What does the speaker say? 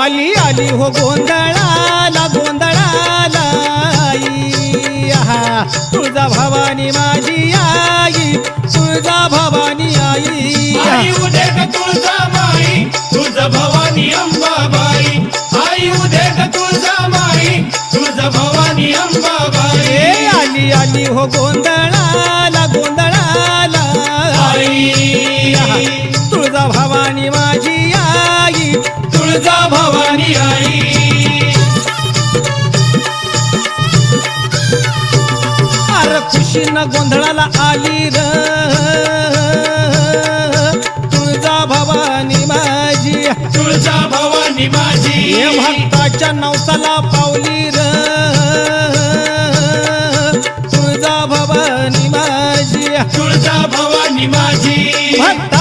आली आली हो गोंधळाला गोंधळाला आई आहा तुळजा भवानी माझी आई तुळजा भवानी आई आई उदे ग तुळजा माई तुळजा भवानी अंबाबाई आई उदे ग तुळजा माई तुळजा भवानी अंबाबाई आली आली हो गोंधळाला गोंधळाला आई तुळजा भवानी माझी आई तुळजा भवानी आई अरे खुशीनं गोंधळाला आली र तुळजा भवानी माझी तुळजा भवानी माझी हे भक्ताच्या नवसाला पावली र तुळजा भवानी माझी तुळजा भवानी माझी भक्ता